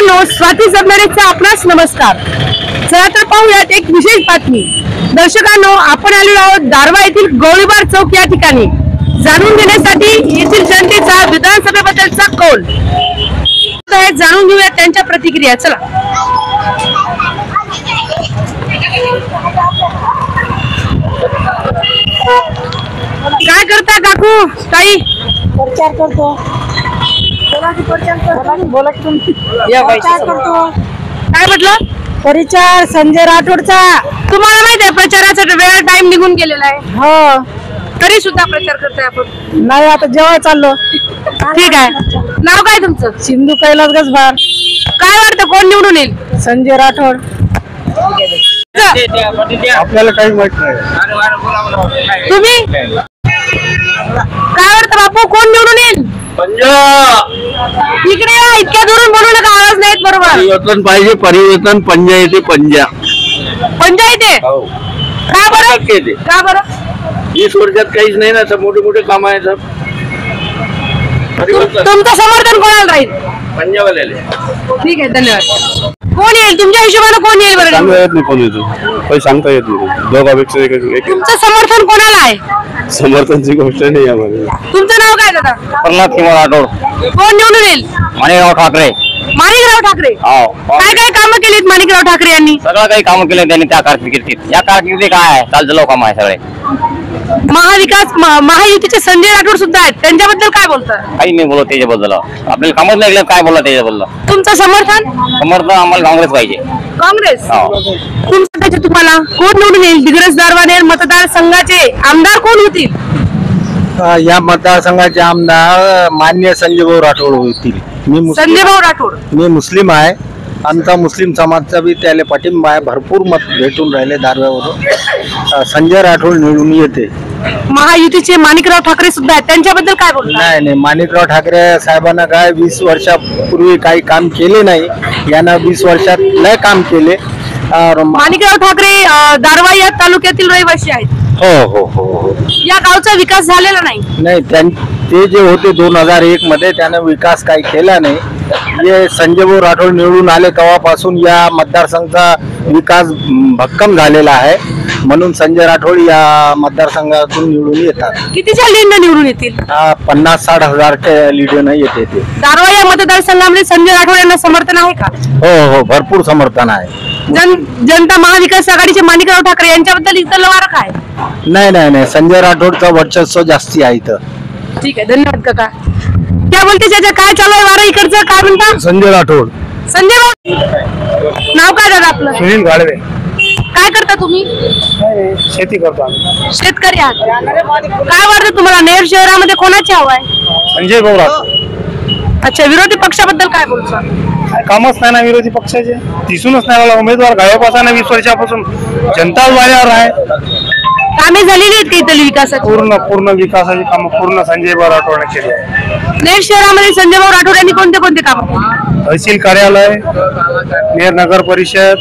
दर्शकांनो, स्वाती सबनेरेचा आपणास नमस्कार। चला तर पाहूयात एक विशेष बातमी। दर्शकांनो, आपण आलेलो आहोत दारवा येथील गोळीबार चौक या ठिकाणी जाणून घेण्यासाठी येथील जनतेचा विधानसभेबद्दलचा कौल जाणून घेऊया, त्यांच्या प्रतिक्रिया। चला, काय करता काकू ताई? प्रचार करतो। बोला की तुम्ही। प्रचार करतो। काय म्हटलं? परिचार संजय राठोडचा। तुम्हाला माहिती आहे प्रचाराचा वेळ टाइम निघून गेलेला आहे। हो, तरी सुद्धा प्रचार करताय आपण? नाही, आता जेव्हा चाललो। ठीक आहे। नाव काय तुमचं? सिंधू कैलास गजभार। काय वाटतं कोण निवडून येईल? संजय राठोड। आपल्याला काही माहित नाही। तुम्ही काय वाटतं बापू, कोण निवडून येईल? इकडे या, इतक्या दुरून बोलू नका, आवाज नाहीत बरोबर। परिवर्तन पाहिजे, परिवर्तन। पंजा येते, पंजा येते। का बरं? का बरं? 20 वर्षात काहीच नाही ना, सब मोठे मोठे काम आहेत। तुमचं समर्थन कोणाला राहील? पंजावाल्याले। ठीक आहे, धन्यवाद। कोण येईल तुमच्या हिशोबाने? कोण येईल बरं? सांगता येत नाही कोण येतो, काही सांगता येत नाही। दोघांपेक्षा एक। तुमचं समर्थन कोणाला आहे? समर्थनची गोष्ट नाही आम्हाला। तुमचं नाव काय दादा? प्रल्हाद कुमार राठोड। कोण निवडून येईल? माणिकराव ठाकरे। माणिकराव ठाकरे। काय काय कामं केलीत माणिकराव ठाकरे यांनी? सगळं काही काम केलं त्यांनी त्या कारकिर्दीत। या कारकिर्दीत काय आहे, चालतं काम आहे सगळे। महायुतीचे संजय राठोड सुद्धा आहेत, त्यांच्याबद्दल काय बोलता? काही नाही बोलत त्याच्याबद्दल, आपल्याला कामच नाही काय बोलत त्याच्याबद्दल। तुमचं समर्थन? समर्थन आम्हाला काँग्रेस पाहिजे। काँग्रेस? तुमचं तुम्हाला कोण निवडून येईल? दिग्रस दारवानेर मतदारसंघाचे आमदार कोण होतील? या मतदारसंघाचे आमदार मान्य संजयभाऊ राठोड होतील। संजयभाऊ राठोड। मी मुस्लिम आहे, आमचा मुस्लिम समाजचा बी त्याला पाठिंबा आहे। भरपूर मत भेटून राहिले दारव्यावरून। संजय राठोड निवडून येते। महायुतीचे माणिकराव ठाकरे सुद्धा आहेत, त्यांच्याबद्दल काय बोलता? नाही, माणिकराव ठाकरे साहेबांना काय 20 वर्षापूर्वी काही काम केले नाही, यांना 20 वर्षात लय काम केले। माणिकराव ठाकरे दारवा या तालुक्यातील रहिवासी आहेत। हो। या गावचा विकास झालेला नाही। ते जे होते 2001 मध्ये, त्यानं विकास काही केला नाही। जे संजयभाऊ राठोड निवडून आले तेव्हापासून या मतदारसंघाचा विकास भक्कम झालेला आहे, म्हणून संजय राठोड या मतदारसंघातून निवडून येतात। कितीच्या लीडनं निवडून येतील? 50-60 हजारच्या लीडनं येते ते। दारवा या मतदारसंघामध्ये संजय राठोड यांना समर्थन आहे का? हो, भरपूर समर्थन आहे। जनता महाविकास आघाडीचे माणिकराव ठाकरे यांच्याबद्दल इथलं वारं काय? नाही, संजय राठोडचं वर्चस्व जास्ती आहे इथं। ठीक आहे, धन्यवाद काका। क्या बोलते चाचा, काय चालू आहे वारं इकडचं? काय म्हणता? संजय राठोड। संजय नाव काय दादा आपलं? सुनील गाडवे। काय करता तुम्ही? शेती करतो। शेतकरी आहात। काय वाटतं तुम्हाला नेर शहरामध्ये कोणाची हवा आहे? संजयभाऊ राठोड। अच्छा, विरोधी पक्षाबद्दल काय बोलता? कामच नाही ना विरोधी पक्षाचे, दिसूनच नाही मला उमेदवार गायब ना 20 वर्षापासून जनता वाऱ्यावर आहे। कामे झालेली आहेत का इथली विकासाची? पूर्ण विकासाची कामं पूर्ण संजयभाऊ राठोडने केली आहे। नेर शहरामध्ये संजयभाऊ राठोड यांनी कोणते कोणते काम केले? तहसील कार्यालय, नेर नगर परिषद,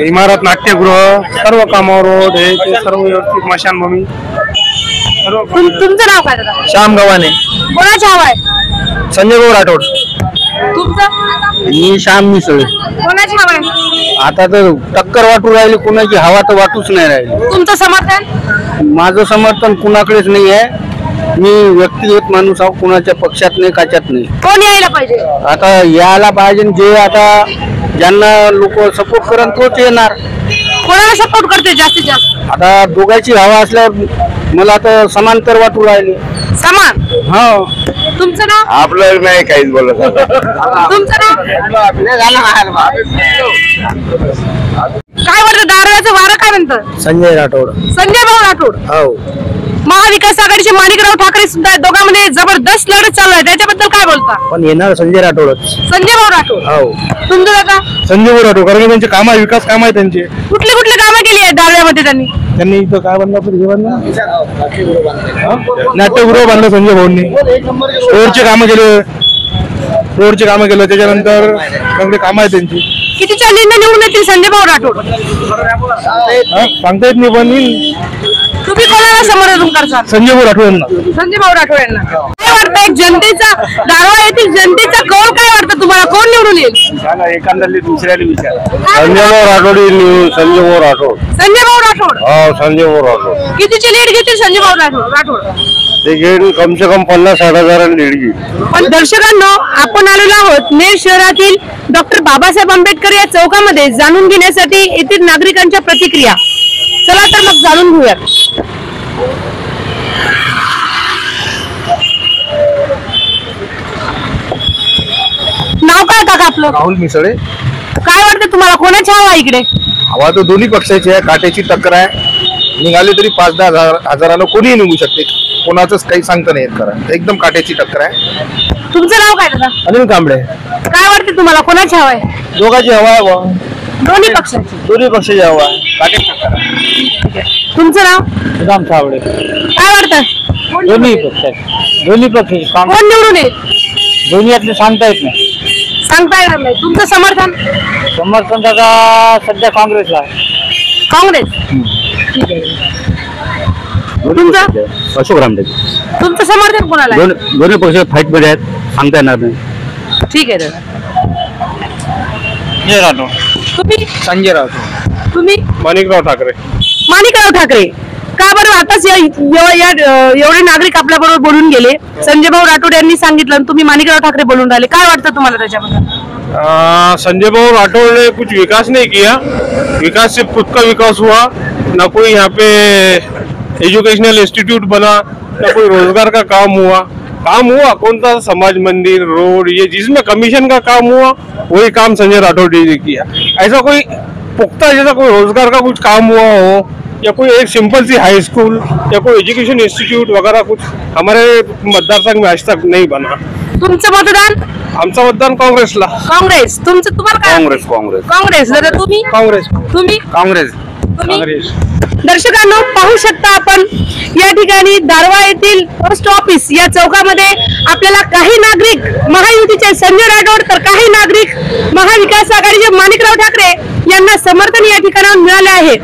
इमारत, नाट्यगृह, सर्व कामं, रोड हे ते सर्व व्यवस्थित, स्मशानभूमी। तुमचं नाव काय दादा? श्याम गव्हाणे। कोणाची हवा आहे? संजयभाऊ राठोड। तुमचं? मी श्याम मिसळे। कोणाची हवा आहे? आता तर टक्कर वाटू राहिली, कुणाची हवा तर वाटूच नाही राहिली। तुमचं समर्थन? माझं समर्थन कुणाकडेच नाही आहे। मी व्यक्तिगत माणूस आहो, कुणाच्या पक्षात नाही, काच्यात नाही। कोण यायला पाहिजे? आता यायला पाहिजे, जे आता ज्यांना लोक सपोर्ट करन तोच येणार। कोणाला सपोर्ट करते जास्तीत जास्त? आता दोघांची हवा असल्यावर मला तर समांतर वाटू राहिले। समान? हो। तुमचं नाव? आपलं नाही काहीच बोलत। तुमचं नाव? काय वाटतं दारव्याचं वारं काय म्हणतं? संजय राठोड। संजयभाऊ राठोड। हो। महाविकास आघाडीचे माणिकराव ठाकरे सुद्धा आहेत, दोघांमध्ये जबरदस्त लढत चालू आहे, त्याच्याबद्दल काय बोलता? पण येणार संजय राठोडच। संजयभाऊ राठोड। हो। तुमचं दादा? संजयभाऊ राठोड, कारण त्यांचे काम आहे, विकास काम आहे त्यांचे। कुठले कामं केली आहेत दारव्यामध्ये त्यांनी? इथं काय बांधलं आपलं, हे बांधलं नाट्यगृह बांधलं संजय भाऊंनी। रोडचे कामं केलं, त्याच्यानंतर चांगले काम आहे त्यांची। कितीच्या लीडनं निवडून येतील संजयभाऊ राठोड? सांगता येत नाही, पण तुम्ही कोणाला समर्थन करता? संजय भाऊ राठोड यांना. संजय भाऊ राठोड यांना. काय वाटतं एक जनतेचा दारवा येथील जनतेचा कौल काय वाटतं तुम्हाला? कोण निवडून येईल? एखाद्याला दुसऱ्याला विचार. संजय भाऊ राठोड. संजय भाऊ राठोड. संजय भाऊ राठोड. संजय भाऊ राठोड. कितीची लीड घेतील संजय भाऊ राठोड? ते घेऊन कम से कम 50-60 हजारांनी लीड घेईल. पण दर्शकांनो, आपण आलेलो आहोत नेर शहरातील डॉक्टर बाबासाहेब आंबेडकर या चौकामध्ये जाणून घेण्यासाठी येथील नागरिकांच्या प्रतिक्रिया. चला तर मग जाणून घेऊयात. नाव काय काका आपलं? राहुल मिसळे. काय वाटतं तुम्हाला कोणाची हवा आहे इकडे? हवा तर दोन्ही पक्षाची आहे. काट्याची टक्कर आहे. निघाले तरी 5-10 हजारानं कोणीही निघू शकते. कोणाचंच काही सांगता नाही येत. करा एकदम काट्याची टक्कर आहे. तुमचं नाव काय दादा? अनिल कांबळे. काय वाटतं तुम्हाला कोणाची हवा आहे? दोघांची हवा आहे. दोन्ही पक्षाची. दोन्ही पक्षाची हवा आहे. काट्याची टक्कर आहे. तुमचं नाव? राम सावळे. काय वाटतं? दोन्ही पक्षाची. कोण निवडून येईल? दोन्ही यातले सांगता येत नाही. सांगता येणार नाही. तुमचं समर्थन? समर्थन सध्या काँग्रेसला आहे. काँग्रेस. तुमचं? अशोक रामदेव. तुमचं समर्थन कोणाला आहे? दोन्ही पक्ष फाईट मध्ये आहेत, सांगता येणार नाही. ठीक आहे दादा. संजय राठोड. तुम्ही? संजय राठोड. तुम्ही? माणिकराव ठाकरे. माणिकराव ठाकरे. का बरं? आताच एवढे नागरिक आपल्या बरोबर बोलून गेले. संजय भाऊ राठोड यांनी सांगितलं आणि तुम्ही माणिकराव ठाकरे बोलून राहिले. काय वाटतं तुम्हाला त्याच्याबद्दल? संजय भाऊ राठौड़ ने कुछ विकास नहीं किया. विकास सिर्फ खुद का विकास हुआ, ना कोई यहाँ पे एजुकेशनल इंस्टीट्यूट बना, ना कोई रोजगार का काम हुआ. कौन सा समाज मंदिर, रोड, ये जिसमें कमीशन का काम हुआ वही काम संजय राठौड़ जी ने किया. ऐसा कोई पुख्ता जैसा कोई रोजगार का कुछ काम हुआ हो, या कोई एक सिंपल सी हाई स्कूल या कोई एजुकेशन इंस्टीट्यूट वगैरह कुछ हमारे मतदारसंघ में आज तक नहीं बना. तुमचं मतदान? आमचं मतदान काँग्रेसला. काँग्रेस. तुमचं? तुम्हाला काय? काँग्रेस. दादा तुम्ही? काँग्रेस. तुम्ही? काँग्रेस. काँग्रेस. दर्शकांनो, पाहू शकता आपण या ठिकाणी दारवा येथील पोस्ट ऑफिस या चौकामध्ये आपल्याला काही नागरिक महायुतीचे संजय राठोड तर काही नागरिक महाविकास आघाडीचे माणिकराव ठाकरे यांना समर्थन या ठिकाणावर मिळाले आहे.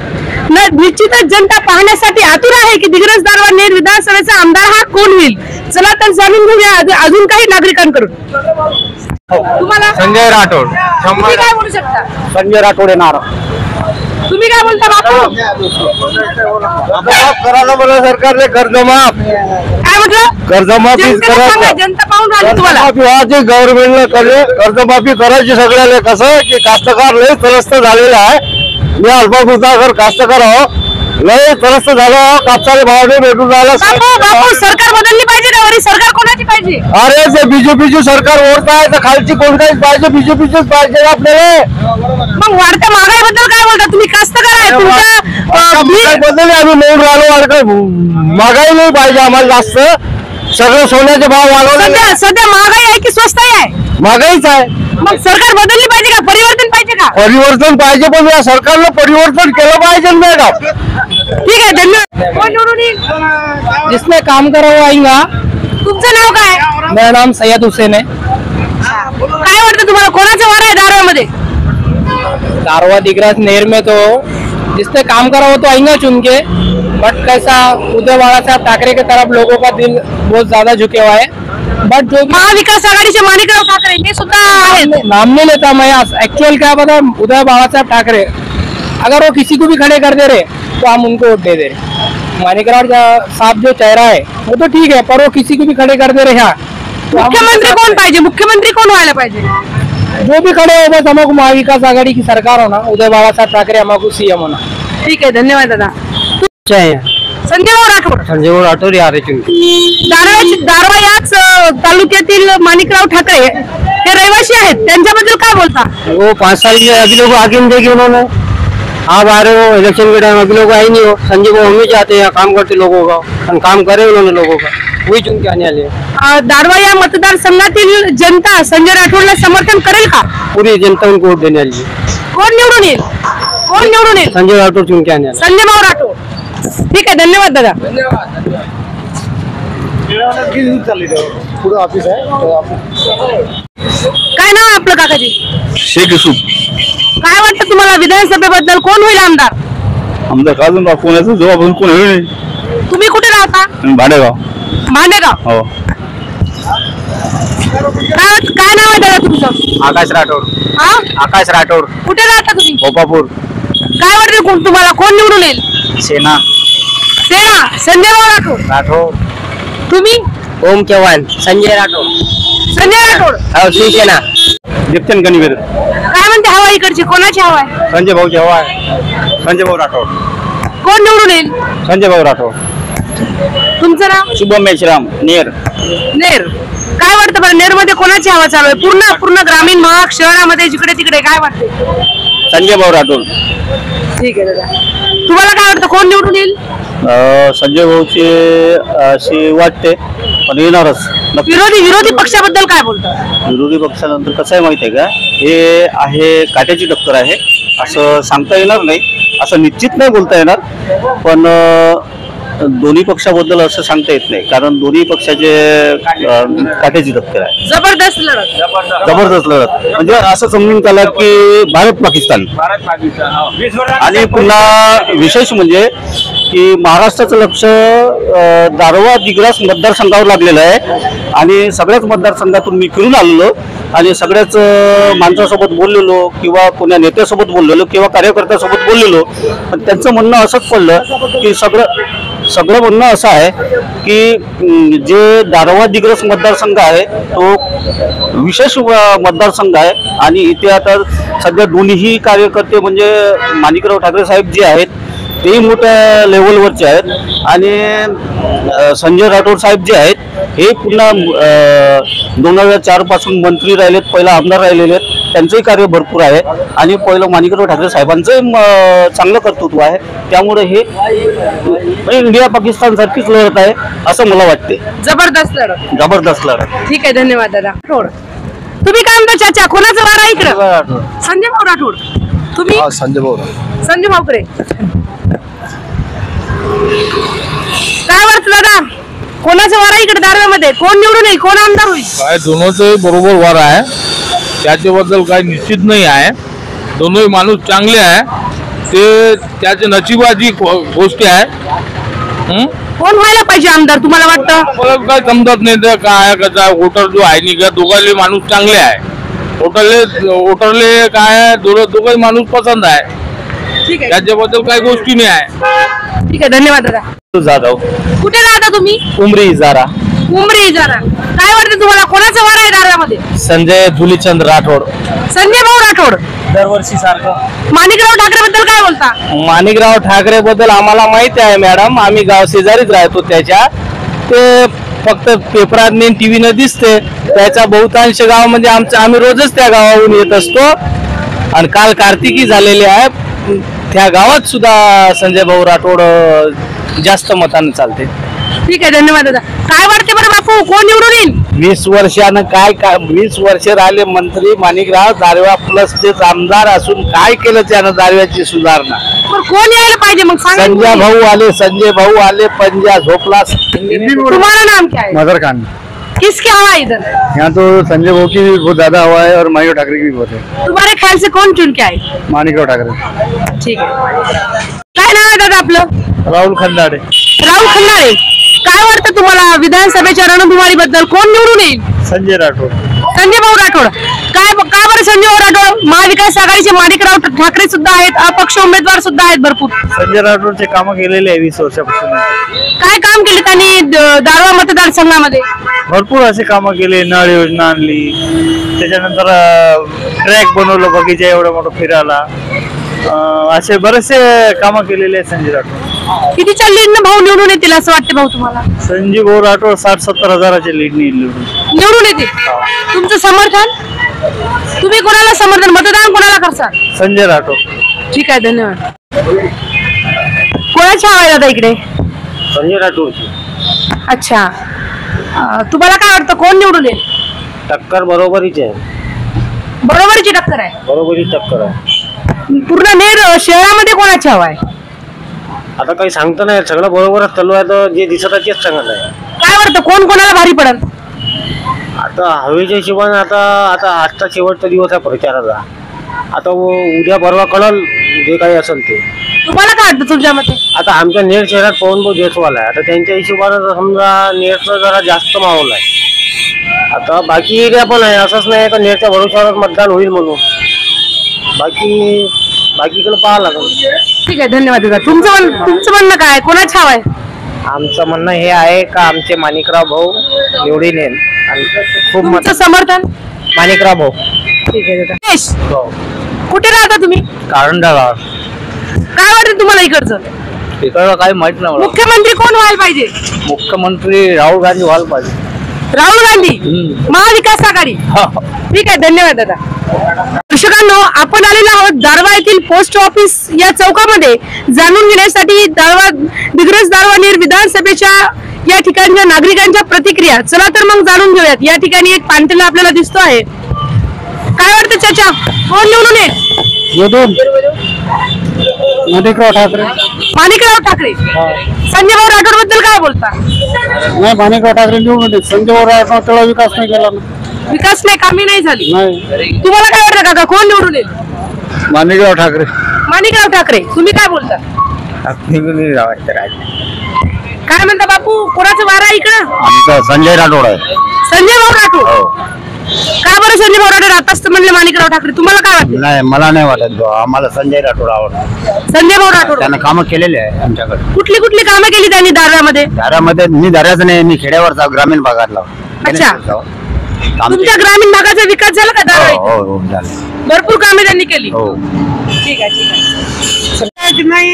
निश्चितच जनता पाहण्यासाठी आतुर आहे की दिग्रस दारवा नेर विधानसभेचा आमदार हा कोण होईल. चला तर जाणून घेऊया अजून काही नागरिकांकडून. तुम्हाला? संजय राठोड. तुम्ही काय बोलू शकता? संजय राठोड येणार. तुम्ही काय बोलता बापू? करायला बोला सरकारने कर्जमाफ. काय म्हटलं? कर्जमाफी जनतेला सांगा, जनता पाहून राहिली तुम्हाला. गव्हर्नमेंटला कर्जमाफी करायची. सगळ्याला कसं की कास्तकार लय त्रस्त झालेला आहे. मी अल्पभूताकर कास्तकार आहो. लय त्रस्त झालो. कापसाले भाव नाही भेटून राहिला. बापू, सरकार बदलली पाहिजे ना? वरी सरकार कोणाची पाहिजे? अरे ते बीजेपीची सरकार ओढत आहे तर खालची कोणताही पाहिजे. बीजेपीचीच पाहिजे आपल्याला. मग वाढत्या महागाईबद्दल काय बोलता? तुम्ही कास्तकार आहे. तुमचा बदल आम्ही मिळून राहिलो. महागाई नाही पाहिजे आम्हाला जास्त. सगळं सोन्याचे भाव वाढवले. सध्या महागाई आहे की स्वस्ताई आहे? महागाईच आहे. मग सरकार बदलली पाहिजे का? परिवर्तन पाहिजे का? परिवर्तन पाहिजे, पण या सरकारनं परिवर्तन केलं पाहिजे मॅडम. ठीक आहे, धन्यवाद. कोण निवडून येईल? जिसने काम करा वो आएगा. तुमचं नाव काय? मेरा नाम सैयद हुसैन है. काय वाटतं तुम्हाला कोणाचं वार आहे दारव्यामध्ये? दारवा दिग्रस नेर में तो जिसने काम करा वो तो आएंगे चुन के. बट कैसा उदय बाला साहब ठाकरे की तरफ लोगों का दिल बहुत ज्यादा झुके हुआ है. बट जो महाविकास आघाडीचे माणिकराव ठाकरे हे सुद्धा आहेत. नाम नहीं लेता मैं. एक्चुअल क्या पता, उदय बाला साहब ठाकरे अगर वो किसी को भी खड़े कर दे रहे तो हम उनको वोट दे दे रहे. माणिकराव साहब जो चेहरा है वो तो ठीक है, पर वो किसी को भी खड़े कर दे रहे हैं. मुख्यमंत्री कोण पाहिजे? मुख्यमंत्री कोण व्हायला पाहिजे? जो भी खड़े हो, बस हमको महाविकास आघाड़ी की सरकार होना. उदय बाला साहब ठाकरे हमको सीएम होना. ठीक आहे, धन्यवाद दादा. संजय भाऊ राठोड. संजय भाऊ राठोड यार. दारवा याच तालुक्यातील माणिकराव ठाकरे हे रहिवासी आहेत. त्यांच्याबद्दल काय बोलता? वो 5 साल के अभी लोग आगे नहीं देखे उन्होंने. आप आ रहे हो इलेक्शन के टाइम, अभी लोग आए नहीं हो. संजय भाऊ हमें चाहते हैं काम करते लोगों का, काम करे उन्होंने लोगों का, वही चुन के आने वाले. दारवा या मतदारसंघातील जनता संजय राठोडला समर्थन करेल का? पूरी जनता उनको वोट देने वाली है. कोण निवडून येईल? कोण निवडून येईल? संजय राठोड चुन के आने वाले. संजय भाऊ राठोड. ठीक आहे, धन्यवाद दादा. पुढे ऑफिस आहे. काय नाव आहे आपलं काकाजी? शेख युसुफ. काय वाटतं तुम्हाला विधानसभेबद्दल कोण होईल आमदार? आमदार काजून कोणाचा जबाब कोण होईल नाही. तुम्ही कुठे राहता? भाडेगाव. भांडेगाव. हो. काय नाव आहे दादा तुमचं? आकाश राठोड. हा, आकाश राठोड. कुठे राहता तुम्ही? भोपापूर. काय वाटतं तुम्हाला कोण निवडून येईल? सेना. सेना संजय भाऊ राठोड. राठोड. तुम्ही? ओम चव्हाण. संजय राठोड. संजय राठोड. हो, शिवसेना. दीप्चंद गणवीर. काय म्हणते हवा इकडची? कोणाची हवा आहे? संजय भाऊ जेव्हा आहे. संजय भाऊ राठोड. कोण निवडून येईल? संजय भाऊ राठोड. तुमचं नाव? शुभम मेश्राम. नेर. नेर. काय वाटतं बरं नेर मध्ये कोणाची हवा चालू आहे? पूर्ण ग्रामीण भाग शहरामध्ये जिकडे तिकडे काय वाटते? संजय भाऊ राठोड. ठीक आहे दादा. तुम्हाला काय वाटतं कोण निवडून येईल? संजय भाऊचे अशी वाटते पण येणारच. विरोधी पक्षाबद्दल काय बोलतात? विरोधी पक्षानंतर कसं आहे माहिती आहे का, हे आहे काट्याची टक्कर आहे असं सांगता येणार नाही, असं निश्चित नाही बोलता येणार, पण दोन्ही पक्षाबद्दल असं सांगता येत नाही कारण दोन्ही पक्षाचे काट्याची टक्कर आहे. जबरदस्त लढत. जबरदस्त लढत म्हणजे असं समजून चाला की भारत पाकिस्तान. आणि पुन्हा विशेष म्हणजे की महाराष्ट्राचं लक्ष दारव्हा दिग्रास मतदारसंघावर लागलेलं आहे आणि सगळ्याच मतदारसंघातून मी फिरून आलेलो आणि सगळ्याच माणसासोबत बोललेलो किंवा कोण्या नेत्यासोबत बोललेलो किंवा कार्यकर्त्यासोबत बोललेलो, पण त्यांचं म्हणणं असंच पडलं की सगळं म्हणणं असं आहे की जे दारव्हा दिग्रस मतदारसंघ आहे तो विशेष मतदारसंघ आहे आणि इथे आता सध्या दोन्हीही कार्यकर्ते म्हणजे माणिकराव ठाकरे साहेब जे आहेत तेही मोठ्या लेवलवरचे आहेत आणि संजय राठोड साहेब जे आहेत हे पुन्हा 2004 पासून मंत्री राहिलेत, पहिला आमदार राहिलेले आहेत, त्यांचंही कार्य भरपूर आहे आणि पहिलं माणिकराव ठाकरे साहेबांचंही चांगलं कर्तृत्व आहे. त्यामुळे हे इंडिया पाकिस्तान सारखीच लढत आहे असं मला वाटते. जबरदस्त लढत. जबरदस्त लढत. ठीक आहे, धन्यवाद दादा. राठोड. तुम्ही काय म्हणता चाचा? कोणाचं वार आहे इकडं? संजय भाऊ राठोड. तुम्ही? संजय भाऊ. संजय भाऊकडे. काय वाटतं दादा? कोणाचं वार आहे इकडे दारव्यामध्ये? कोण निवडून येईल? कोण आमदार होईल? काय दोनोंचे बरोबर वार आहे, त्याच्याबद्दल काही निश्चित नाही आहे. दोनोही माणूस चांगले आहे, ते त्याच्या नशिबाची गोष्टी आहे. कोण व्हायला पाहिजे आमदार तुम्हाला वाटतं? मला काय समजत नाही तर काय कसा वोटर जो आहे नाही का, दोघांले माणूस चांगले आहे. वोटरले काय दोघंही माणूस पसंत आहे, ठीक आहे, त्याच्याबद्दल काही गोष्टी नाही आहे. ठीक आहे, धन्यवाद दादा. जाधव. कुठे राहता तुम्ही? उमरी इजारा. उमरी इजारा. काय वाटतं तुम्हाला कोणाचं वार आहे दारव्यामध्ये? संजय धुलीचंद राठोड. संजय भाऊ राठोड. दरवर्षी सारखं. माणिकराव ठाकरे बद्दल काय बोलता? माणिकराव ठाकरे बद्दल आम्हाला माहिती आहे मॅडम, आम्ही गाव शेजारीच राहतो त्याच्या. ते फक्त पेपरात टीव्हीनं दिसते, त्याचा बहुतांश गाव म्हणजे आम्ही रोजच त्या गावावरून येत असतो आणि काल कार्तिकी झालेली आहे. त्या गावात सुद्धा संजय भाऊ राठोड जास्त मताने चालते. ठीक आहे, धन्यवाद दादा. काय वाटते बरं बापू, कोण निवडून येईल? 20 वर्षानं काय 20 वर्ष राहिले मंत्री माणिकराव. दारव्या प्लस ते आमदार असून काय केलं त्यानं दारव्याची सुधारणा? कोण यायला पाहिजे मग सांगा. संजय भाऊ आले, पंजा झोपला. तुम्हारा नाम क्या है? मदर खान. किसकी हवा है इधर? यहाँ तो संजय भाऊ की भी बहुत ज्यादा हवा है और माणिकराव ठाकरे की भी बहुत है. तुम्हारे ख्याल से कौन चुन के आए? माणिकराव ठाकरे. ठीक आहे. काय नाव आहे दादा आपलं? राहुल खंदाडे. राहुल खंडारे. काय वाटतं तुम्हाला विधानसभेच्या रणधुमाळी बद्दल? कोण निवडून येईल? संजय राठोड. संजय भाऊ राठोड. काय बरं संजय भाऊ राठोड? महाविकास आघाडीचे माणिकराव ठाकरे सुद्धा आहेत, अपक्ष उमेदवार सुद्धा आहेत भरपूर. संजय राठोडचे कामं केलेले आहे 20 वर्षापासून. काय काम केले त्यांनी दारव्हा मतदारसंघामध्ये? भरपूर असे कामं केले. नळ योजना आणली, त्याच्यानंतर ट्रॅक बनवलं बगीचा एवढा मोठा फिरायला, असे बरेचसे कामं केलेले आहेत संजय राठोड. कितीच्या लीडनं भाऊ निवडून येतील असं वाटतं भाऊ तुम्हाला? संजय भाऊ राठोड 60-70 हजाराच्या लीडने निवडून येतील. तुमचं समर्थन? तुम्ही कोणाला समर्थन, मतदान कोणाला करसाल? संजय राठोड. ठीक आहे, धन्यवाद. कोणाची हवा आहे दादा इकडे? संजय राठोड. अच्छा, तुम्हाला काय वाटतं कोण निवडून येईल? टक्कर बरोबरीच आहे. बरोबरची टक्कर आहे. बरोबरी टक्कर आहे. पूर्ण नेर शहरामध्ये कोणाची हवा आहे? आता काही सांगता नाही, सगळं बरोबरच चालू आहे. तर जे दिसत आहे तेच सांगत आहे. काय वाटतं कोण कोणाला भारी पडेल? आता हवेच्या हिशोबाने आता आजचा शेवटचा दिवस आहे प्रचाराचा. आता उद्या परवा कळल जे काही असेल ते. तुम्हाला काय वाटतं तुमच्या मते? आता आमच्या नेर शहरात पवनभाऊ जयस्वाल आहे. आता त्यांच्या हिशोबानं समजा नेरचा जरा जास्त माहोल आहे. आता बाकी एरिया पण आहे, असंच नाही का नेरच्या भरोश्यावर मतदान होईल म्हणून. बाकीकडे पाहावं लागेल. ठीक आहे, धन्यवाद दादा. तुमचं म्हणणं काय, कोणाची हवा आहे? आमचं म्हणणं हे आहे का आमचे माणिकराव भाऊ निवडून येईल आणि खूप तुमचं समर्थन? माणिकराव भाऊ. ठीक आहे दादा. महेश, कुठे राहता तुम्ही? कारंडा गाव. काय वाटतं तुम्हाला इकडचं? इकडं काही माहित नाही मला. मुख्यमंत्री कोण व्हायला पाहिजे? मुख्यमंत्री राहुल गांधी व्हायला पाहिजे. राहुल गांधी, महाविकास आघाडी. ठीक आहे, धन्यवाद दादा. दर्शकांनो, आपण आलेलो आहोत दारव्हा येथील पोस्ट ऑफिस या चौकामध्ये जाणून घेण्यासाठी दिग्रस दारव्हा नेर विधानसभेच्या या ठिकाणच्या नागरिकांच्या प्रतिक्रिया. चला तर मग जाणून घेऊयात. या ठिकाणी एक पांढरा आपल्याला दिसतो आहे. काय वाटतं चाचा, कोण निवडून येईल? माणिकराव ठाकरे. माणिकराव ठाकरे. संजय भाऊ राठोड बद्दल काय बोलता? नाही, माणिकराव ठाकरे निवडून येईल. संजय भाऊ राठोड तेवढा विकास नाही केला. विकास नाही, कामी नाही झाली. नाही. तुम्हाला काय वाटतं काका, कोण निवडून येईल? माणिकराव ठाकरे. माणिकराव ठाकरे. तुम्ही काय बोलता? काय म्हणता बापू, कोणाचं वारा आहे इकडं? आमचा संजय राठोड आहे. संजय भाऊ राठोड. का बरं संजय भाऊ राठोड? आताच तर म्हणले माणिकराव ठाकरे. तुम्हाला काय वाटतं? नाही, मला नाही वाटत. आम्हाला संजय राठोड आवडतो. संजय भाऊ राठोड. त्यानं कामं केलेले आहे आमच्याकडे. कुठली कुठली कामं केली त्यांनी दारव्यामध्ये? दारामध्ये मी दाराचं नाही, मी खेड्यावरचा ग्रामीण भागातला. अच्छा. तुमच्या ग्रामीण भागाचा विकास झाला का दारव्हा इथे? हो, झालं. भरपूर कामे त्यांनी केली. हो. ठीक आहे, ठीक आहे.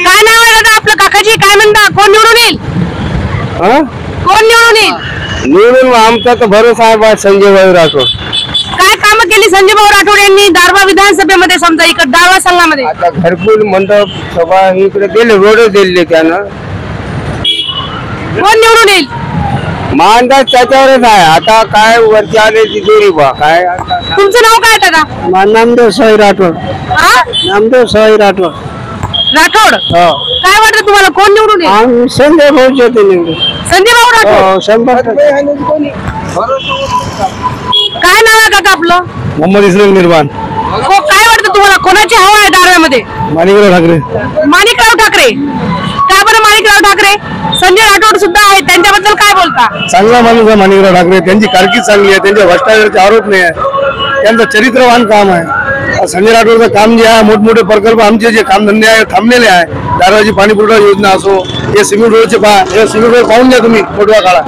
काय नाव आहे दादा आपलं? काकाजी काय म्हणता, कोण निवडून येईल? कोण निवडून येईल? निवडून आमचा तर भरोसा आहे संजय भाऊ राठोड. काय कामं केली संजय भाऊ राठोड यांनी दारव्हा विधानसभेमध्ये, समजा इकडे दारव्हा संघामध्ये? आता घरकुल मंडप सभा इकडे दिले, रोड दिले त्यानं. कोण निवडून येईल? मानदास त्याच्यावरच आहे. आता काय वरती आले तिजोरी बा काय. तुमचं नाव काय दादा? नामदेव सवाई राठोड. हा? नामदेव सवाई राठोड. राठोड. काय वाटतं तुम्हाला, कोण निवडून येईल? संजय भाऊ येते निवडून. संजय भाऊ राठोड. 100%. काय नाव आहे काका आपलं? मोहम्मद इस्लाम निर्माण. काय वाटतं तुम्हाला, कोणाची हवा आहे दारव्यामध्ये? माणिकराव ठाकरे. माणिकराव ठाकरे. का बरं माणिकराव ठाकरे? संजय राठोड सुद्धा आहेत, त्यांच्याबद्दल काय बोलता? चांगला माणूस आहे माणिकराव ठाकरे. त्यांची कारकीर्द चांगली आहे. त्यांच्या भ्रष्टाचाराचे आरोप नाही आहे. त्यांचं चरित्रवान काम आहे. संजय राठोडचं काम जे आहे, मोठमोठे प्रकल्प आमचे जे कामधंदे आहे थांबलेले आहे. दारव्हाची पाणीपुरवठा योजना असो, हे सिमेंट रोडचे हे सिमेंट रोड पाहून घ्या तुम्ही. फोटवा काळा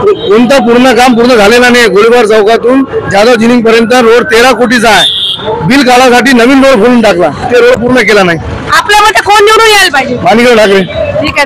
कोणतं पूर्ण काम पूर्ण झालेलं नाही. गोळीबार चौकातून जाधव जिनिंग पर्यंत रोड 13 कोटीचा आहे. बिल काढासाठी नवीन रोड खोलून टाकला, ते रोड पूर्ण केला नाही. आपल्या मते कोण निवडून यायला पाहिजे? माणिकराव ठाकरे. ठीक आहे.